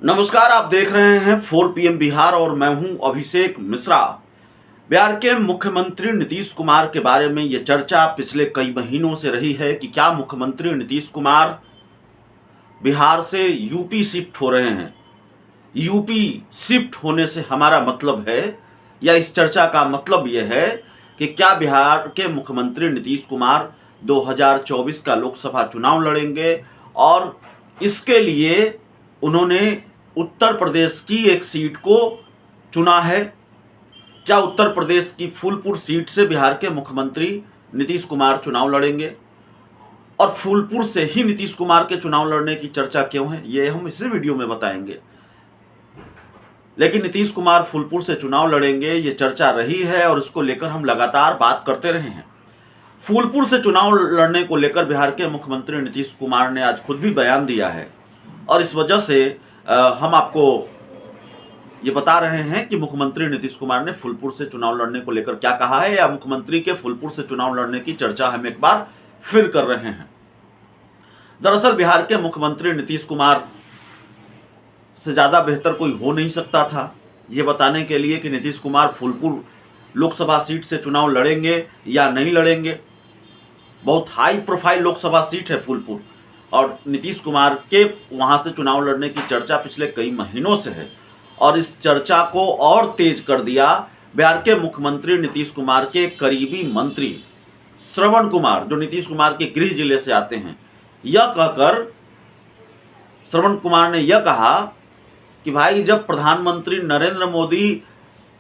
नमस्कार, आप देख रहे हैं 4 PM बिहार और मैं हूं अभिषेक मिश्रा। बिहार के मुख्यमंत्री नीतीश कुमार के बारे में ये चर्चा पिछले कई महीनों से रही है कि क्या मुख्यमंत्री नीतीश कुमार बिहार से यूपी शिफ्ट हो रहे हैं। यूपी शिफ्ट होने से हमारा मतलब है, या इस चर्चा का मतलब यह है कि क्या बिहार के मुख्यमंत्री नीतीश कुमार 2024 का लोकसभा चुनाव लड़ेंगे और इसके लिए उन्होंने उत्तर प्रदेश की एक सीट को चुना है। क्या उत्तर प्रदेश की फूलपुर सीट से बिहार के मुख्यमंत्री नीतीश कुमार चुनाव लड़ेंगे और फूलपुर से ही नीतीश कुमार के चुनाव लड़ने की चर्चा क्यों है, ये हम इसी वीडियो में बताएंगे। लेकिन नीतीश कुमार फूलपुर से चुनाव लड़ेंगे, ये चर्चा रही है और इसको लेकर हम लगातार बात करते रहे हैं। फूलपुर से चुनाव लड़ने को लेकर बिहार के मुख्यमंत्री नीतीश कुमार ने आज खुद भी बयान दिया है और इस वजह से हम आपको ये बता रहे हैं कि मुख्यमंत्री नीतीश कुमार ने फूलपुर से चुनाव लड़ने को लेकर क्या कहा है, या मुख्यमंत्री के फूलपुर से चुनाव लड़ने की चर्चा हम एक बार फिर कर रहे हैं। दरअसल बिहार के मुख्यमंत्री नीतीश कुमार से ज़्यादा बेहतर कोई हो नहीं सकता था ये बताने के लिए कि नीतीश कुमार फूलपुर लोकसभा सीट से चुनाव लड़ेंगे या नहीं लड़ेंगे। बहुत हाई प्रोफाइल लोकसभा सीट है फूलपुर और नीतीश कुमार के वहाँ से चुनाव लड़ने की चर्चा पिछले कई महीनों से है और इस चर्चा को और तेज कर दिया बिहार के मुख्यमंत्री नीतीश कुमार के करीबी मंत्री श्रवण कुमार, जो नीतीश कुमार के गृह जिले से आते हैं। यह कहकर श्रवण कुमार ने यह कहा कि भाई, जब प्रधानमंत्री नरेंद्र मोदी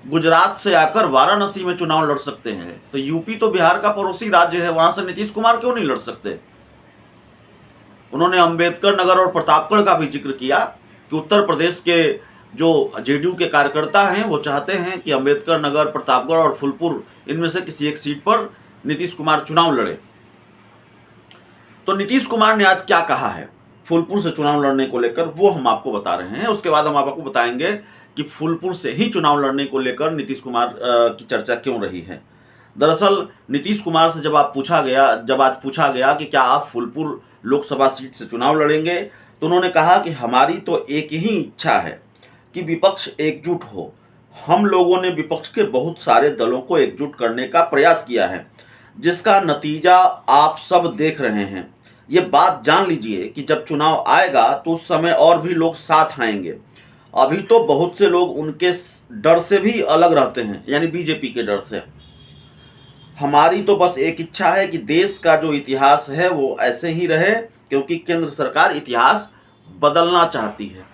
गुजरात से आकर वाराणसी में चुनाव लड़ सकते हैं तो यूपी तो बिहार का पड़ोसी राज्य है, वहां से नीतीश कुमार क्यों नहीं लड़ सकते। उन्होंने अंबेडकर नगर और प्रतापगढ़ का भी जिक्र किया कि उत्तर प्रदेश के जो जेडीयू के कार्यकर्ता हैं वो चाहते हैं कि अंबेडकर नगर, प्रतापगढ़ और फूलपुर इनमें से किसी एक सीट पर नीतीश कुमार चुनाव लड़े। तो नीतीश कुमार ने आज क्या कहा है फूलपुर से चुनाव लड़ने को लेकर, वो हम आपको बता रहे हैं। उसके बाद हम आपको बताएंगे कि फूलपुर से ही चुनाव लड़ने को लेकर नीतीश कुमार की चर्चा क्यों रही है। दरअसल नीतीश कुमार से जब आज पूछा गया कि क्या आप फूलपुर लोकसभा सीट से चुनाव लड़ेंगे, तो उन्होंने कहा कि हमारी तो एक ही इच्छा है कि विपक्ष एकजुट हो। हम लोगों ने विपक्ष के बहुत सारे दलों को एकजुट करने का प्रयास किया है, जिसका नतीजा आप सब देख रहे हैं। ये बात जान लीजिए कि जब चुनाव आएगा तो उस समय और भी लोग साथ आएंगे। अभी तो बहुत से लोग उनके डर से भी अलग रहते हैं, यानी बीजेपी के डर से। हमारी तो बस एक इच्छा है कि देश का जो इतिहास है वो ऐसे ही रहे, क्योंकि केंद्र सरकार इतिहास बदलना चाहती है।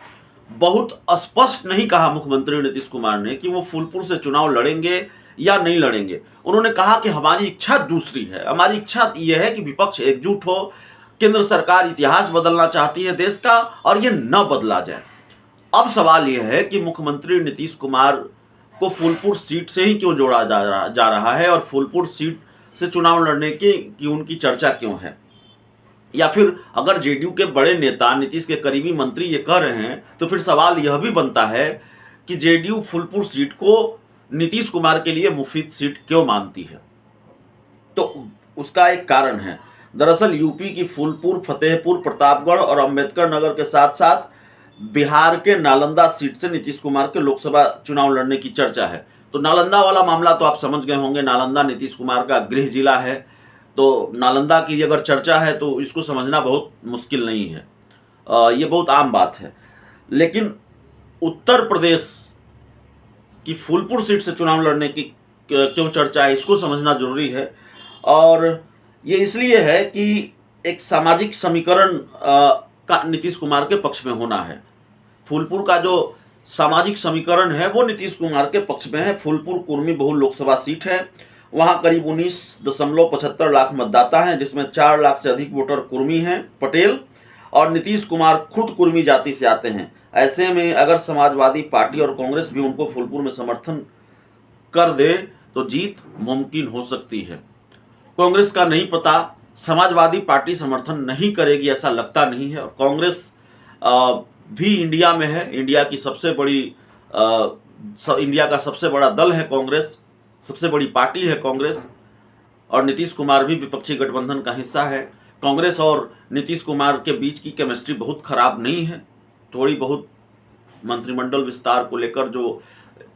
बहुत स्पष्ट नहीं कहा मुख्यमंत्री नीतीश कुमार ने कि वो फूलपुर से चुनाव लड़ेंगे या नहीं लड़ेंगे। उन्होंने कहा कि हमारी इच्छा दूसरी है। हमारी इच्छा ये है कि विपक्ष एकजुट हो। केंद्र सरकार इतिहास बदलना चाहती है देश का और ये न बदला जाए। अब सवाल यह है कि मुख्यमंत्री नीतीश कुमार को फूलपुर सीट से ही क्यों जोड़ा जा रहा है और फूलपुर सीट से चुनाव लड़ने की उनकी चर्चा क्यों है। या फिर अगर जेडीयू के बड़े नेता, नीतीश के करीबी मंत्री ये कह रहे हैं तो फिर सवाल यह भी बनता है कि जेडीयू फूलपुर सीट को नीतीश कुमार के लिए मुफीद सीट क्यों मानती है। तो उसका एक कारण है। दरअसल यूपी की फूलपुर, फतेहपुर, प्रतापगढ़ और अंबेडकर नगर के साथ साथ बिहार के नालंदा सीट से नीतीश कुमार के लोकसभा चुनाव लड़ने की चर्चा है। तो नालंदा वाला मामला तो आप समझ गए होंगे, नालंदा नीतीश कुमार का गृह जिला है। तो नालंदा की अगर चर्चा है तो इसको समझना बहुत मुश्किल नहीं है, ये बहुत आम बात है। लेकिन उत्तर प्रदेश की फूलपुर सीट से चुनाव लड़ने की क्यों चर्चा है, इसको समझना जरूरी है। और ये इसलिए है कि एक सामाजिक समीकरण का नीतीश कुमार के पक्ष में होना है। फूलपुर का जो सामाजिक समीकरण है वो नीतीश कुमार के पक्ष में है। फूलपुर कुर्मी बहुल लोकसभा सीट है। वहाँ करीब 19.75 लाख मतदाता हैं, जिसमें 4 लाख से अधिक वोटर कुर्मी हैं, पटेल, और नीतीश कुमार खुद कुर्मी जाति से आते हैं। ऐसे में अगर समाजवादी पार्टी और कांग्रेस भी उनको फूलपुर में समर्थन कर दे तो जीत मुमकिन हो सकती है। कांग्रेस का नहीं पता, समाजवादी पार्टी समर्थन नहीं करेगी ऐसा लगता नहीं है। और कांग्रेस भी इंडिया में है। इंडिया का सबसे बड़ा दल है कांग्रेस, सबसे बड़ी पार्टी है कांग्रेस, और नीतीश कुमार भी विपक्षी गठबंधन का हिस्सा है। कांग्रेस और नीतीश कुमार के बीच की केमिस्ट्री बहुत खराब नहीं है, थोड़ी बहुत मंत्रिमंडल विस्तार को लेकर जो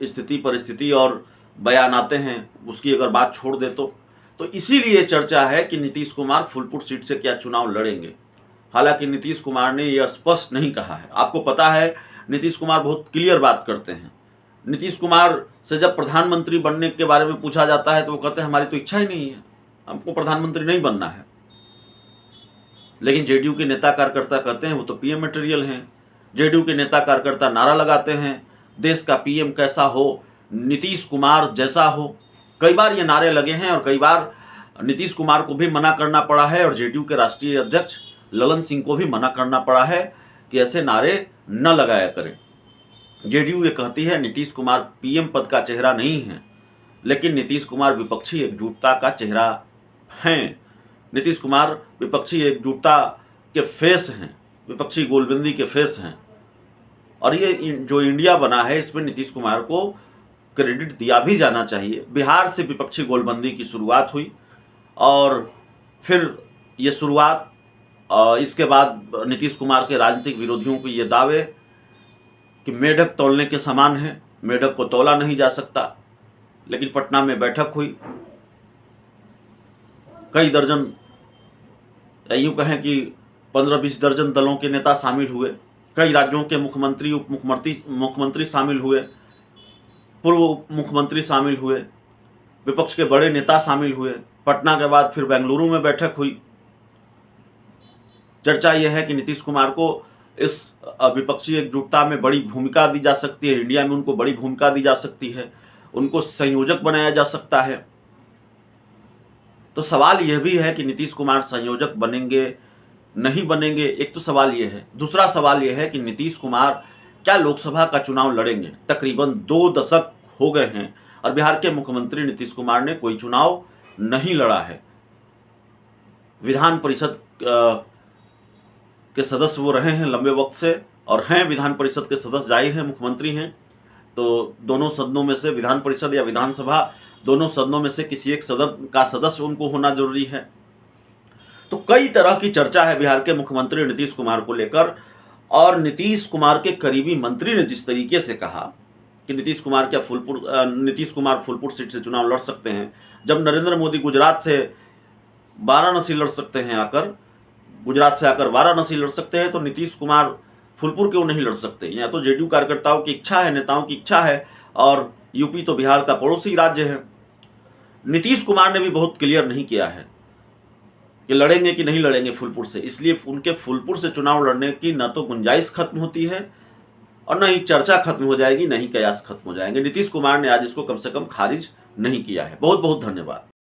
स्थिति परिस्थिति और बयान आते हैं उसकी अगर बात छोड़ दे तो इसीलिए चर्चा है कि नीतीश कुमार फूलपुर सीट से क्या चुनाव लड़ेंगे। हालांकि नीतीश कुमार ने यह स्पष्ट नहीं कहा है। आपको पता है नीतीश कुमार बहुत क्लियर बात करते हैं। नीतीश कुमार से जब प्रधानमंत्री बनने के बारे में पूछा जाता है तो वो कहते हैं हमारी तो इच्छा ही नहीं है, हमको प्रधानमंत्री नहीं बनना है। लेकिन जेडीयू के नेता कार्यकर्ता कहते हैं वो तो पीएम मटेरियल हैं। जेडीयू के नेता कार्यकर्ता नारा लगाते हैं देश का पीएम कैसा हो, नीतीश कुमार जैसा हो। कई बार ये नारे लगे हैं और कई बार नीतीश कुमार को भी मना करना पड़ा है और जेडीयू के राष्ट्रीय अध्यक्ष ललन सिंह को भी मना करना पड़ा है कि ऐसे नारे न लगाया करें। जेडीयू ये कहती है नीतीश कुमार पीएम पद का चेहरा नहीं है, लेकिन नीतीश कुमार विपक्षी एकजुटता का चेहरा हैं। नीतीश कुमार विपक्षी एकजुटता के फेस हैं, विपक्षी गोलबंदी के फेस हैं। और ये जो इंडिया बना है इसमें नीतीश कुमार को क्रेडिट दिया भी जाना चाहिए। बिहार से विपक्षी गोलबंदी की शुरुआत हुई और फिर ये शुरुआत इसके बाद नीतीश कुमार के राजनीतिक विरोधियों को ये दावे कि मेढक तौलने के समान है, मेढक को तौला नहीं जा सकता। लेकिन पटना में बैठक हुई, कई दर्जन यूँ कहें कि 15-20 दर्जन दलों के नेता शामिल हुए, कई राज्यों के मुख्यमंत्री उप मुख्यमंत्री शामिल हुए, पूर्व उप मुख्यमंत्री शामिल हुए, विपक्ष के बड़े नेता शामिल हुए। पटना के बाद फिर बेंगलुरु में बैठक हुई। चर्चा यह है कि नीतीश कुमार को इस विपक्षी एकजुटता में बड़ी भूमिका दी जा सकती है, इंडिया में उनको बड़ी भूमिका दी जा सकती है, उनको संयोजक बनाया जा सकता है। तो सवाल यह भी है कि नीतीश कुमार संयोजक बनेंगे नहीं बनेंगे, एक तो सवाल यह है। दूसरा सवाल यह है कि नीतीश कुमार क्या लोकसभा का चुनाव लड़ेंगे। तकरीबन 2 दशक हो गए हैं और बिहार के मुख्यमंत्री नीतीश कुमार ने कोई चुनाव नहीं लड़ा है। विधान परिषद के सदस्य वो रहे हैं लंबे वक्त से और हैं विधान परिषद के सदस्य, जाहिर हैं मुख्यमंत्री हैं तो दोनों सदनों में से, विधान परिषद या विधानसभा, दोनों सदनों में से किसी एक सदन का सदस्य उनको होना जरूरी है। तो कई तरह की चर्चा है बिहार के मुख्यमंत्री नीतीश कुमार को लेकर। और नीतीश कुमार के करीबी मंत्री ने जिस तरीके से कहा कि नीतीश कुमार फूलपुर सीट से चुनाव लड़ सकते हैं, जब नरेंद्र मोदी गुजरात से वाराणसी लड़ सकते हैं, गुजरात से आकर वाराणसी लड़ सकते हैं, तो नीतीश कुमार फूलपुर क्यों नहीं लड़ सकते। या तो जेडीयू कार्यकर्ताओं की इच्छा है, नेताओं की इच्छा है, और यूपी तो बिहार का पड़ोसी राज्य है। नीतीश कुमार ने भी बहुत क्लियर नहीं किया है कि लड़ेंगे कि नहीं लड़ेंगे फूलपुर से, इसलिए उनके फूलपुर से चुनाव लड़ने की न तो गुंजाइश खत्म होती है और न ही चर्चा खत्म हो जाएगी, न ही कयास खत्म हो जाएंगे। नीतीश कुमार ने आज इसको कम से कम खारिज नहीं किया है। बहुत बहुत धन्यवाद।